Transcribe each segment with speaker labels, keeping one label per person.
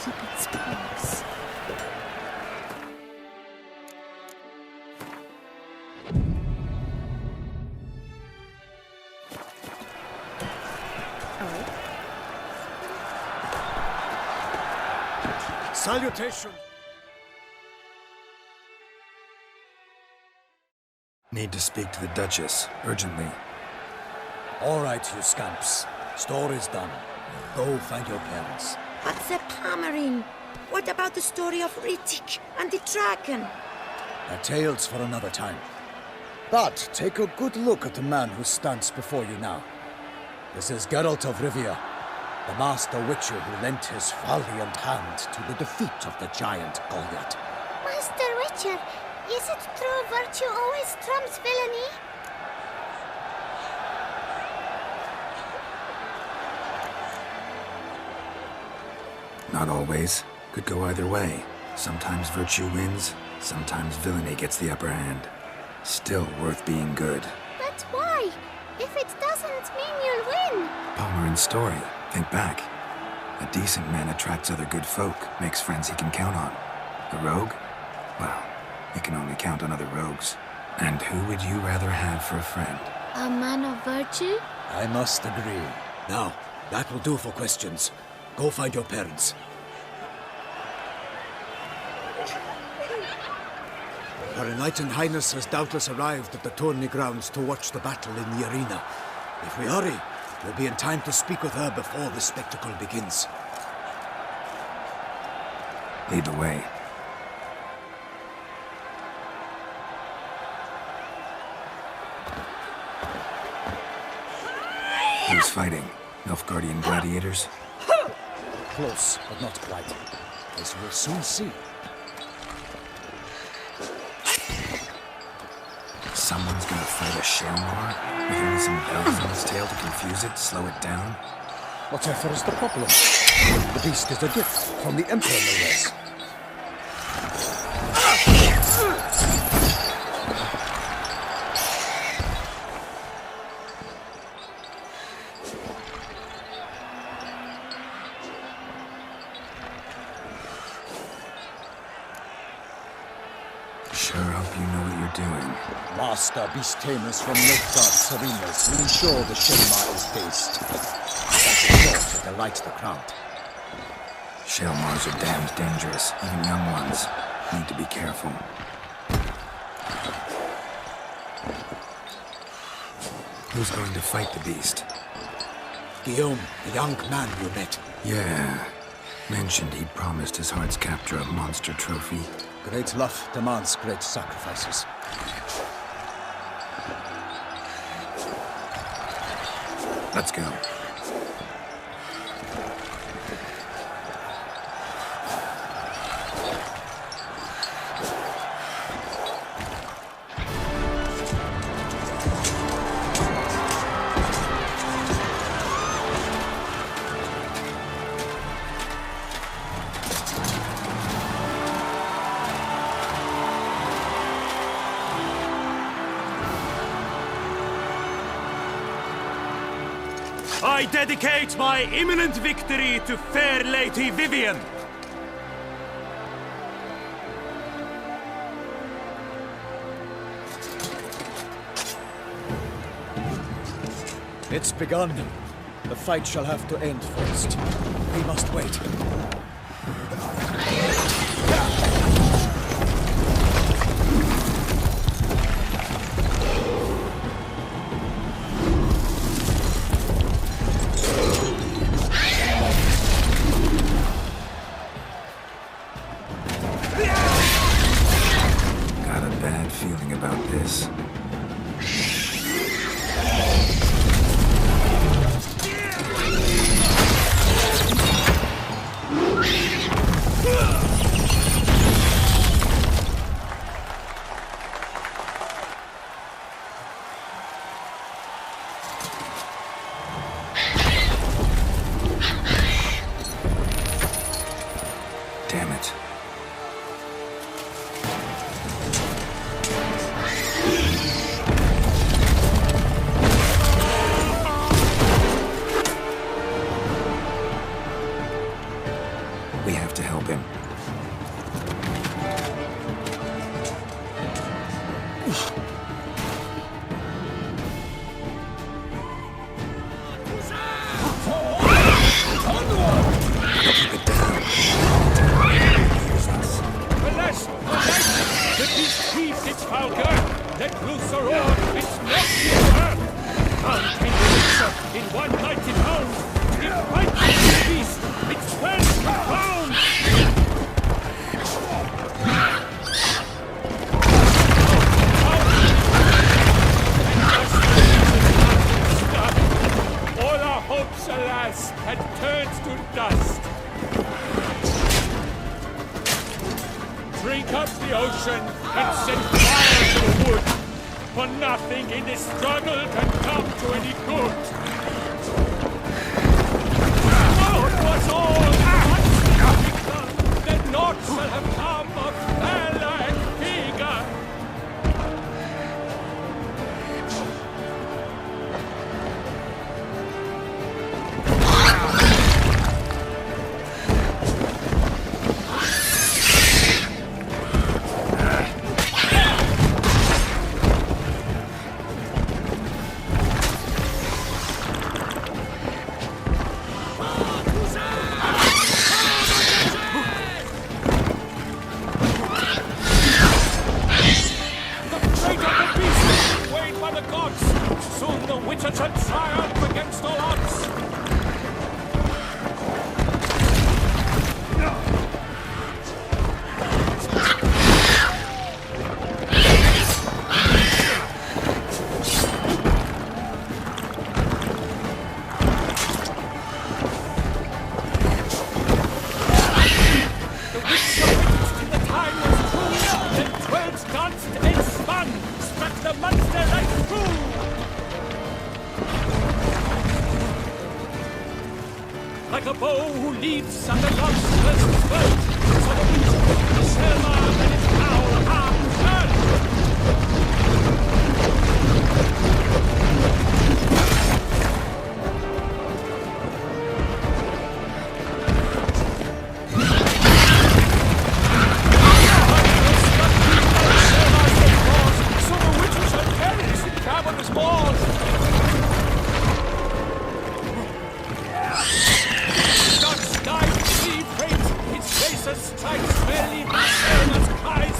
Speaker 1: keep its promise.
Speaker 2: Salutation!
Speaker 3: Need to speak to the Duchess, urgently.
Speaker 2: All right, you scamps. Store is done. Go find your parents.
Speaker 4: But the Pamarin, what about the story of Rittik and the dragon?
Speaker 2: They're tales for another time. But take a good look at the man who stands before you now. This is Geralt of Rivia, the master witcher who lent his valiant hand to the defeat of the giant Goliath.
Speaker 1: Master Witcher, is it true virtue always trumps villainy?
Speaker 3: Not always. Could go either way. Sometimes virtue wins, sometimes villainy gets the upper hand. Still worth being good.
Speaker 1: But why? If it doesn't mean you'll win.
Speaker 3: Palmerin's story. Think back. A decent man attracts other good folk, makes friends he can count on. A rogue? Well, he can only count on other rogues. And who would you rather have for a friend?
Speaker 1: A man of virtue?
Speaker 2: I must agree. Now, that will do for questions. Go find your parents. Her Enlightened Highness has doubtless arrived at the tourney grounds to watch the battle in the arena. If we hurry, we'll be in time to speak with her before the spectacle begins.
Speaker 3: Lead the way. Who's fighting? Nilfgaardian gladiators?
Speaker 2: Close, but not quite. As we'll soon see.
Speaker 3: Someone's gonna fight a Shelmar with only some bells on his tail to confuse it, slow it down?
Speaker 2: Whatever is the problem? The beast is a gift from the Emperor, no less.
Speaker 3: Sure hope you know what you're doing.
Speaker 2: Master beast tamers from Nilfgaard's arenas will ensure the Shelmar is based. That is sure to delight the crowd.
Speaker 3: Shelmars are damned dangerous, even young ones. Need to be careful. Who's going to fight the beast?
Speaker 2: Guillaume, the young man you met.
Speaker 3: Yeah. Mentioned he'd promised his heart's capture a monster trophy.
Speaker 2: Great love demands great sacrifices.
Speaker 3: Let's go.
Speaker 5: I dedicate my imminent victory to fair Lady Vivian.
Speaker 2: It's begun. The fight shall have to end first. We must wait.
Speaker 3: Got a bad feeling about this. We have to help him. Keep it down. Here's us.
Speaker 5: Alas, alas! The beast heaves its foul girth. Let loose a roar, its mighty earth. How can the mixer in one mighty pound? It bites the beast, its flesh confound. All our hopes, alas, had turned to dust. Drink up the ocean and set fire to the wood, for nothing in this struggle can come to any good. Oh, it was all that naught shall have come of valor and vigor. Like a bow who leaps at the lobster's throat, so the beast, the sailor, and its foul arm turn. So the witches had perished in cavernous walls. Strikes barely, sailor's cries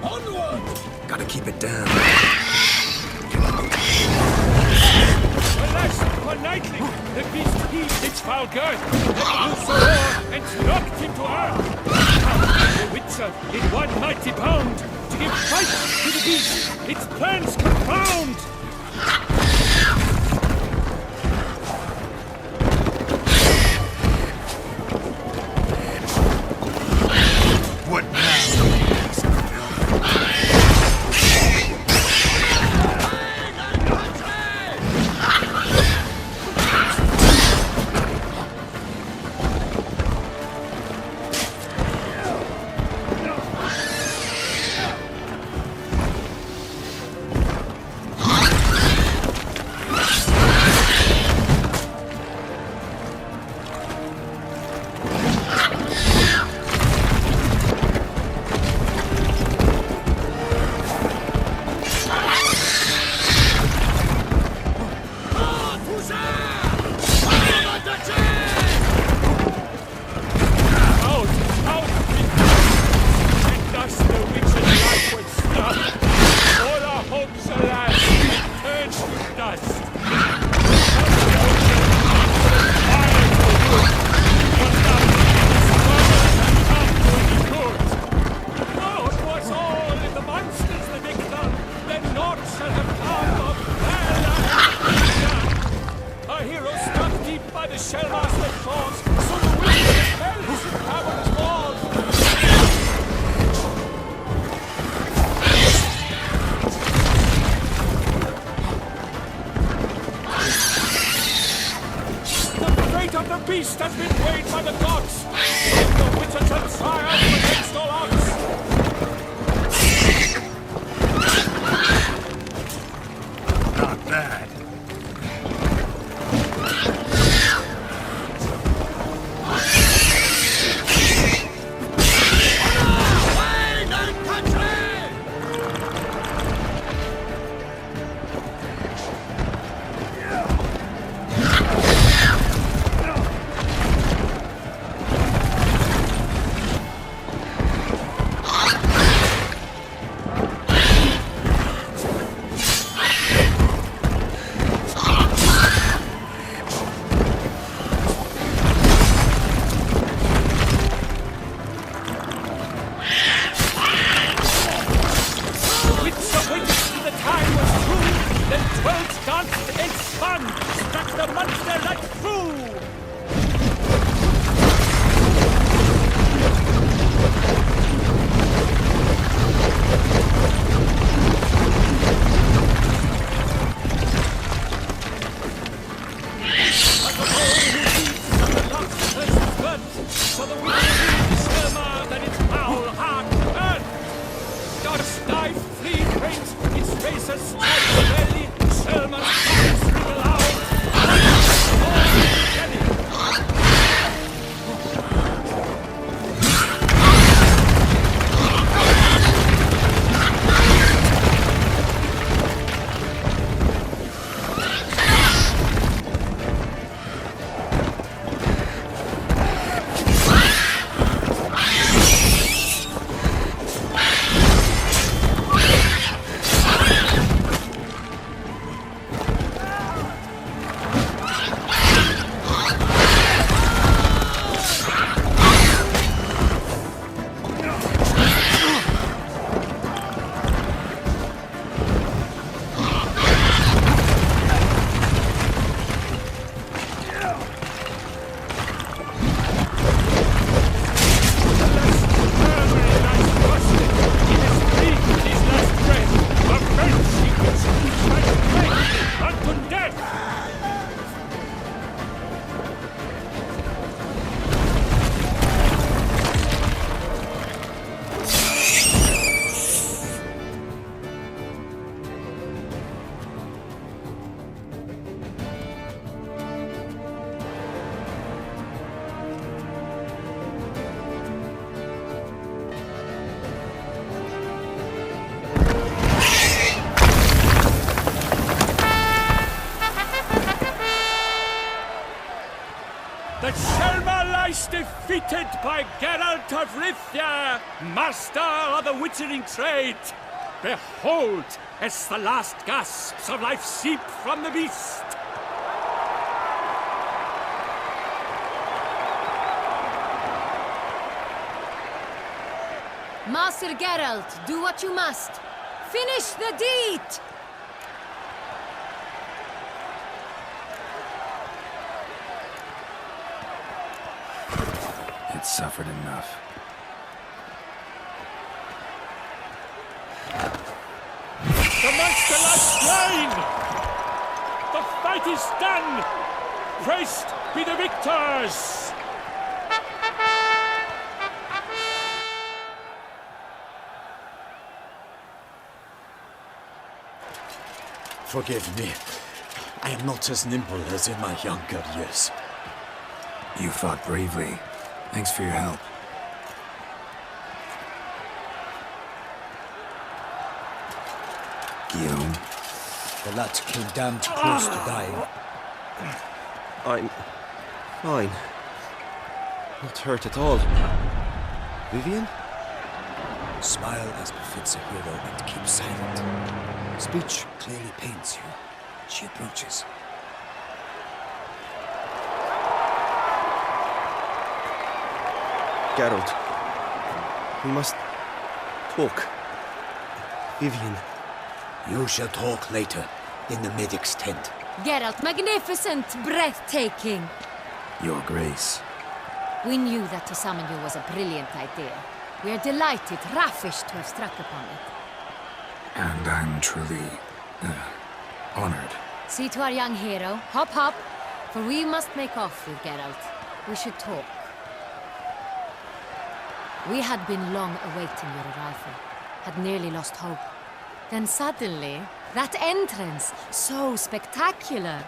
Speaker 2: Onward!
Speaker 3: Gotta keep it down.
Speaker 5: Alas, for nightly, the beast heaved its foul girth, let loose a roar, and knocked him to earth. Now, the Witcher, in one mighty bound, to give fight to the beast, its plans confound.
Speaker 3: What now?
Speaker 5: Beast has been weighed by the gods! The Witcher shall triumph against all odds!
Speaker 3: Not bad.
Speaker 5: defeated by Geralt of Rivia, master of the witchering trade. Behold, as the last gasps of life seep from the beast.
Speaker 6: Master Geralt, do what you must. Finish the deed!
Speaker 3: It's suffered enough.
Speaker 5: The monster lies slain! The fight is done! Praised be the victors!
Speaker 2: Forgive me. I am not as nimble as in my younger years.
Speaker 3: You fought bravely. Thanks for your help. Guillaume?
Speaker 2: The lad came damned close to dying.
Speaker 7: I'm fine. Not hurt at all. Vivian?
Speaker 2: Smile as befits a hero and keep silent. Speech clearly pains you. She approaches.
Speaker 7: Geralt. We must talk. Vivian.
Speaker 2: You shall talk later, in the medic's tent.
Speaker 6: Geralt, magnificent, breathtaking.
Speaker 3: Your Grace.
Speaker 6: We knew that to summon you was a brilliant idea. We are delighted, ravished to have struck upon it.
Speaker 3: And I'm truly, honored.
Speaker 6: See to our young hero. Hop, hop. For we must make off with Geralt. We should talk. We had been long awaiting your arrival. Had nearly lost hope. Then suddenly, that entrance, so spectacular.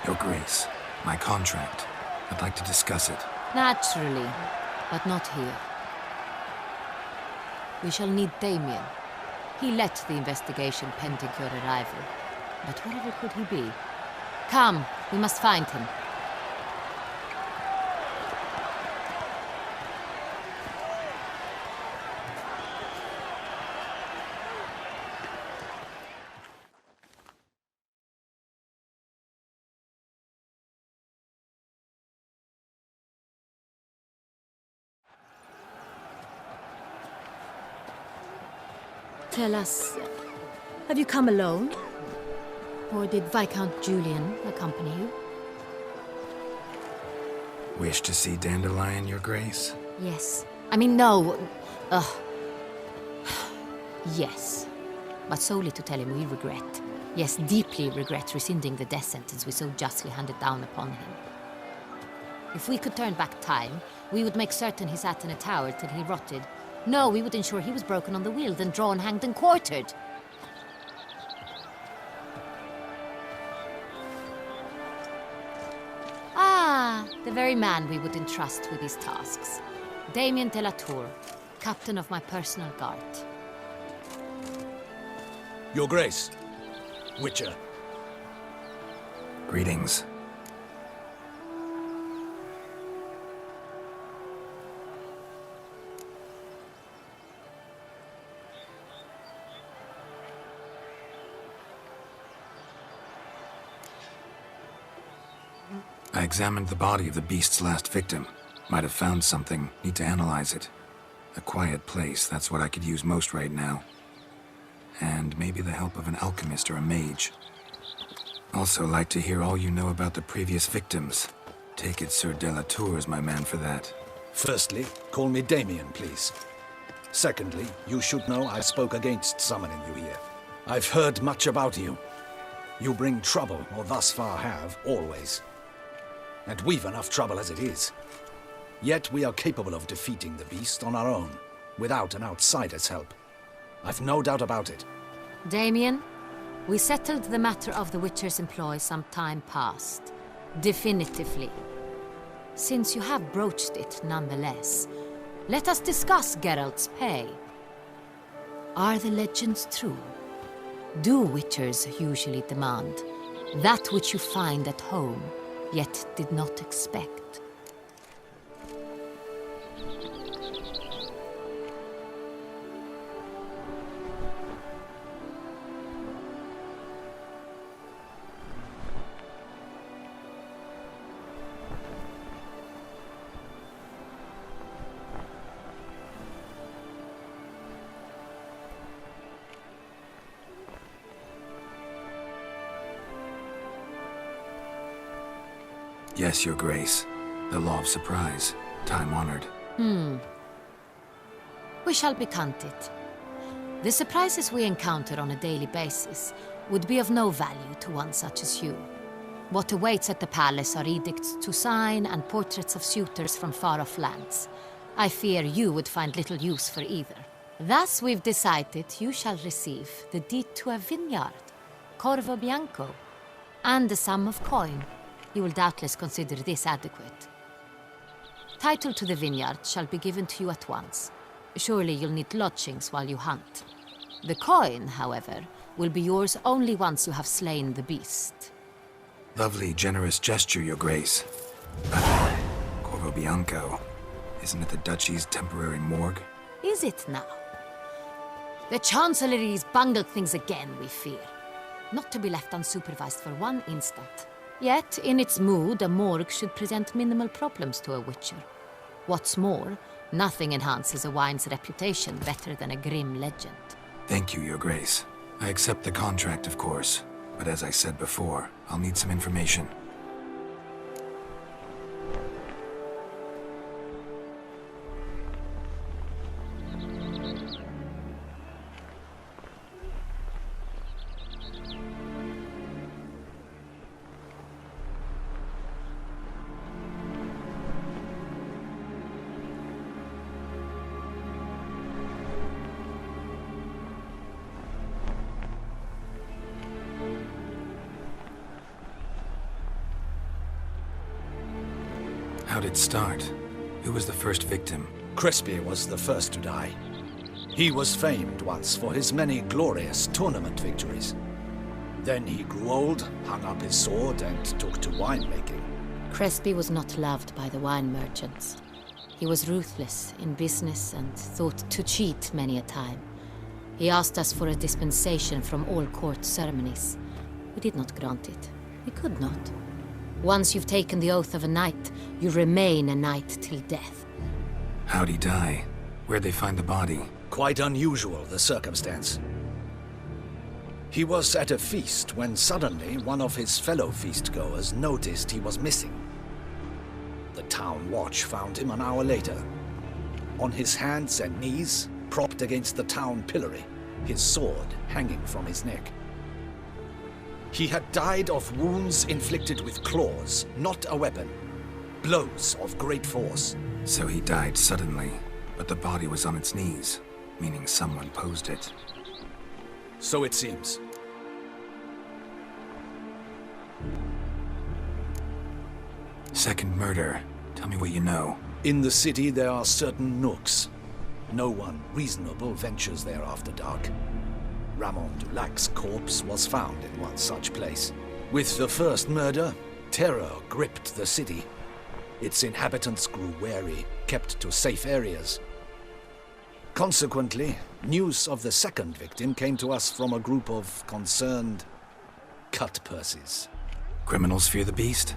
Speaker 3: Your Grace, my contract. I'd like to discuss it.
Speaker 6: Naturally, but not here. We shall need Damien. He led the investigation pending your arrival. But wherever could he be? Come, we must find him. Tell us, have you come alone? Or did Viscount Julian accompany you?
Speaker 3: Wish to see Dandelion, Your Grace?
Speaker 6: Yes. I mean, no. Yes. But solely to tell him we regret. Yes, deeply regret rescinding the death sentence we so justly handed down upon him. If we could turn back time, we would make certain he sat in a tower till he rotted. No, we would ensure he was broken on the wheel, then drawn, hanged, and quartered. Ah, the very man we would entrust with these tasks. Damien de la Tour, captain of my personal guard.
Speaker 2: Your Grace. Witcher.
Speaker 3: Greetings. I examined the body of the beast's last victim. Might have found something. Need to analyze it. A quiet place, that's what I could use most right now. And maybe the help of an alchemist or a mage. Also like to hear all you know about the previous victims. Take it Sir de la Tour is my man for that.
Speaker 2: Firstly, call me Damien, please. Secondly, you should know I spoke against summoning you here. I've heard much about you. You bring trouble, or thus far have, always. And we've enough trouble as it is. Yet we are capable of defeating the beast on our own, without an outsider's help. I've no doubt about it.
Speaker 6: Damien, we settled the matter of the Witcher's employ some time past. Definitively. Since you have broached it nonetheless, let us discuss Geralt's pay. Are the legends true? Do witchers usually demand that which you find at home, yet did not expect?
Speaker 3: Yes, Your Grace. The law of surprise. Time-honored.
Speaker 6: We shall be content. The surprises we encounter on a daily basis would be of no value to one such as you. What awaits at the palace are edicts to sign and portraits of suitors from far-off lands. I fear you would find little use for either. Thus we've decided you shall receive the deed to a vineyard, Corvo Bianco, and a sum of coin. You will doubtless consider this adequate. Title to the vineyard shall be given to you at once. Surely you'll need lodgings while you hunt. The coin, however, will be yours only once you have slain the beast.
Speaker 3: Lovely, generous gesture, Your Grace. Corvo Bianco. Isn't it the Duchy's temporary morgue?
Speaker 6: Is it now? The Chancellery's bungled things again, we fear. Not to be left unsupervised for one instant. Yet, in its mood, a morgue should present minimal problems to a witcher. What's more, nothing enhances a wine's reputation better than a grim legend.
Speaker 3: Thank you, Your Grace. I accept the contract, of course. But as I said before, I'll need some information. How did it start? Who was the first victim?
Speaker 2: Crespi was the first to die. He was famed once for his many glorious tournament victories. Then he grew old, hung up his sword, and took to winemaking.
Speaker 6: Crespi was not loved by the wine merchants. He was ruthless in business and thought to cheat many a time. He asked us for a dispensation from all court ceremonies. We did not grant it. We could not. Once you've taken the oath of a knight, you remain a knight till death.
Speaker 3: How'd he die? Where'd they find the body?
Speaker 2: Quite unusual, the circumstance. He was at a feast when suddenly one of his fellow feastgoers noticed he was missing. The town watch found him an hour later. On his hands and knees, propped against the town pillory, his sword hanging from his neck. He had died of wounds inflicted with claws, not a weapon. Blows of great force.
Speaker 3: So he died suddenly, but the body was on its knees, meaning someone posed it.
Speaker 2: So it seems.
Speaker 3: Second murder. Tell me what you know.
Speaker 2: In the city there are certain nooks. No one reasonable ventures there after dark. Ramon Dulac's corpse was found in one such place. With the first murder, terror gripped the city. Its inhabitants grew wary, kept to safe areas. Consequently, news of the second victim came to us from a group of concerned cut-purses.
Speaker 3: Criminals fear the beast?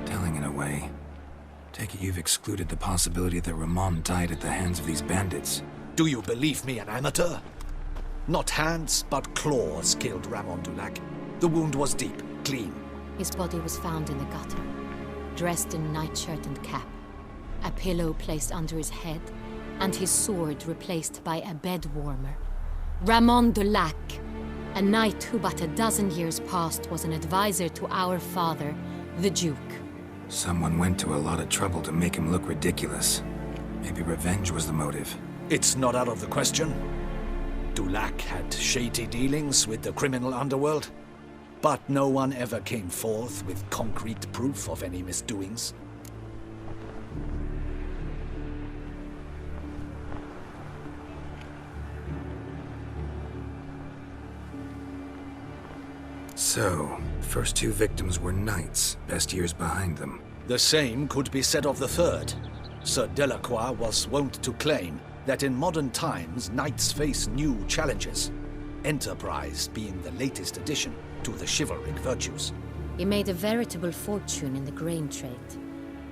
Speaker 3: Telling in a way. Take it you've excluded the possibility that Ramon died at the hands of these bandits.
Speaker 2: Do you believe me an amateur? Not hands, but claws killed Ramon Dulac. The wound was deep, clean.
Speaker 6: His body was found in the gutter, dressed in nightshirt and cap, a pillow placed under his head, and his sword replaced by a bed warmer. Ramon Dulac, a knight who but a dozen years past was an advisor to our father, the Duke.
Speaker 3: Someone went to a lot of trouble to make him look ridiculous. Maybe revenge was the motive.
Speaker 2: It's not out of the question. Dulac had shady dealings with the criminal underworld, but no one ever came forth with concrete proof of any misdoings.
Speaker 3: So, first two victims were knights, best years behind them.
Speaker 2: The same could be said of the third. Sir Delacroix was wont to claim that in modern times knights face new challenges, enterprise being the latest addition to the chivalric virtues.
Speaker 6: He made a veritable fortune in the grain trade.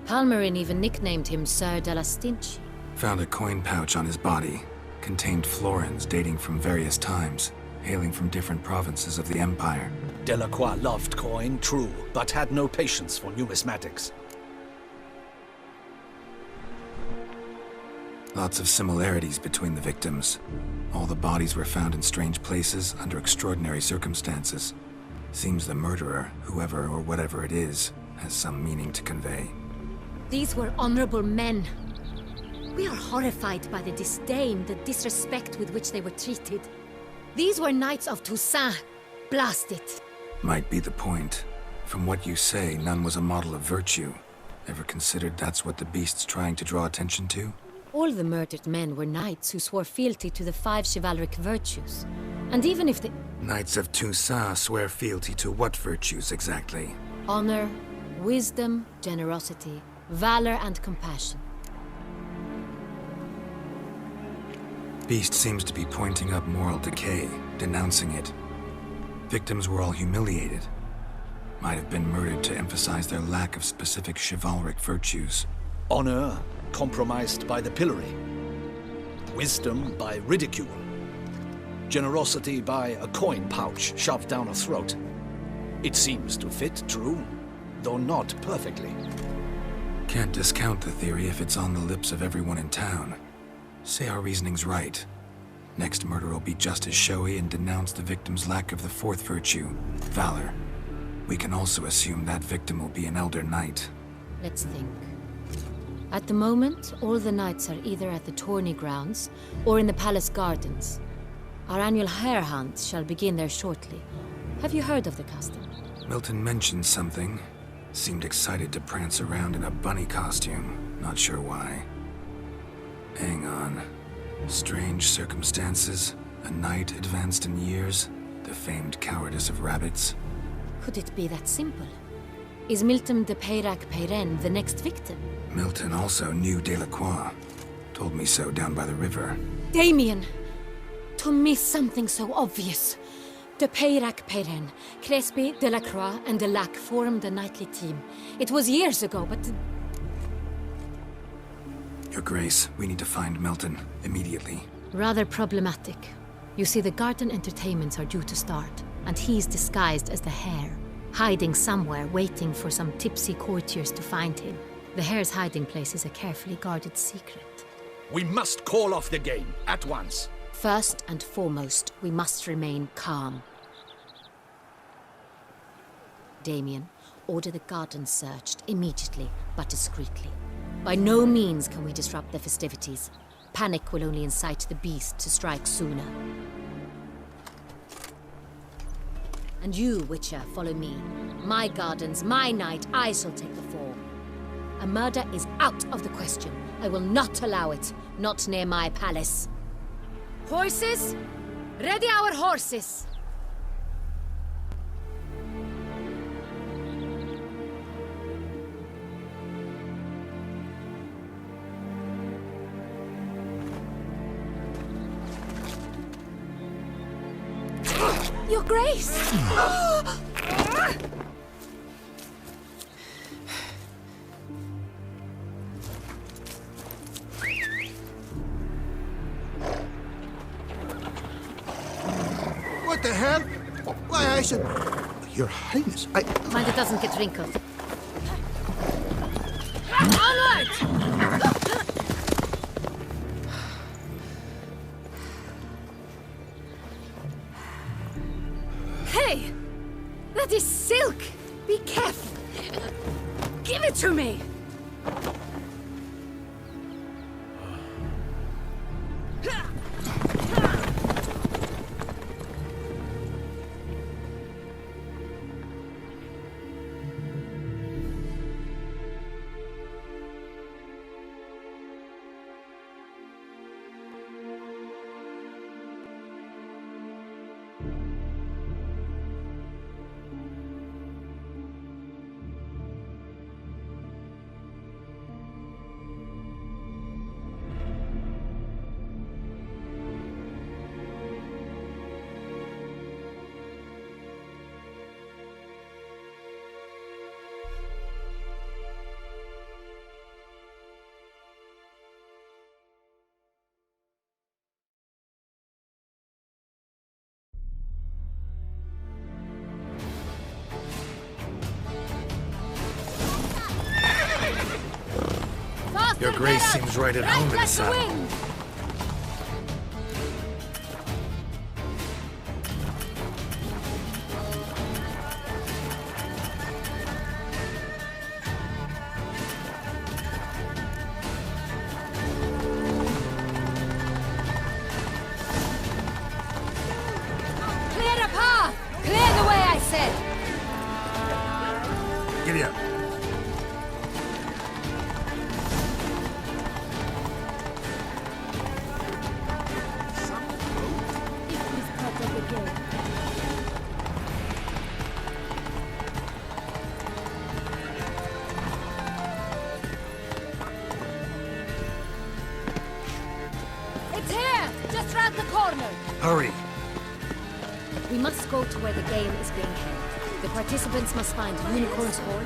Speaker 6: Palmerin even nicknamed him Sir de la Stinchi.
Speaker 3: Found a coin pouch on his body. Contained florins dating from various times, hailing from different provinces of the Empire.
Speaker 2: Delacroix loved coin, true, but had no patience for numismatics.
Speaker 3: Lots of similarities between the victims. All the bodies were found in strange places under extraordinary circumstances. Seems the murderer, whoever or whatever it is, has some meaning to convey.
Speaker 6: These were honorable men. We are horrified by the disdain, the disrespect with which they were treated. These were knights of Toussaint. Blast it.
Speaker 3: Might be the point. From what you say, none was a model of virtue. Ever considered that's what the beast's trying to draw attention to?
Speaker 6: All the murdered men were knights who swore fealty to the 5 chivalric virtues. And even if the
Speaker 3: Knights of Toussaint swear fealty to what virtues exactly?
Speaker 6: honor, wisdom, generosity, valor, and compassion.
Speaker 3: Beast seems to be pointing up moral decay, denouncing it. Victims were all humiliated. Might have been murdered to emphasize their lack of specific chivalric virtues.
Speaker 2: Honor compromised by the pillory. Wisdom by ridicule. Generosity by a coin pouch shoved down a throat. It seems to fit, true, though not perfectly.
Speaker 3: Can't discount the theory if it's on the lips of everyone in town. Say our reasoning's right. Next murder will be just as showy and denounce the victim's lack of the 4th virtue, valor. We can also assume that victim will be an elder knight.
Speaker 6: Let's think. At the moment, all the knights are either at the tourney grounds or in the palace gardens. Our annual hare hunt shall begin there shortly. Have you heard of the custom?
Speaker 3: Milton mentioned something. Seemed excited to prance around in a bunny costume. Not sure why. Hang on. Strange circumstances. A knight advanced in years. The famed cowardice of rabbits.
Speaker 6: Could it be that simple? Is Milton de Peyrac-Peyren the next victim?
Speaker 3: Milton also knew Delacroix. Told me so down by the river.
Speaker 6: Damien! To miss something so obvious. De Peyrac-Peyren, Crespi, Delacroix, and Delac formed a knightly team. It was years ago, but...
Speaker 3: Your Grace, we need to find Milton, immediately.
Speaker 6: rather problematic. You see, the garden entertainments are due to start, and he's disguised as the hare, hiding somewhere, waiting for some tipsy courtiers to find him. The hare's hiding place is a carefully guarded secret.
Speaker 2: We must call off the game, at once.
Speaker 6: First and foremost, we must remain calm. Damien, order the garden searched immediately, but discreetly. By no means can we disrupt the festivities. Panic will only incite the beast to strike sooner. And you, Witcher, follow me. My gardens, my night, I shall take the fall. A murder is out of the question. I will not allow it, not near my palace. Horses, ready our horses! Your Grace!
Speaker 8: What the hell? Why, I said... Your Highness, I...
Speaker 6: Mind it doesn't get wrinkled. Onward! Hey! That is silk! Be careful! Give it to me!
Speaker 3: Grace seems right at home in the saddle.
Speaker 6: Clear the path! Clear the way, I said!
Speaker 3: Giddy up.
Speaker 6: It's here! Just round the corner!
Speaker 3: Hurry.
Speaker 6: We must go to where the game is being held. The participants must find Unicorn's Horn,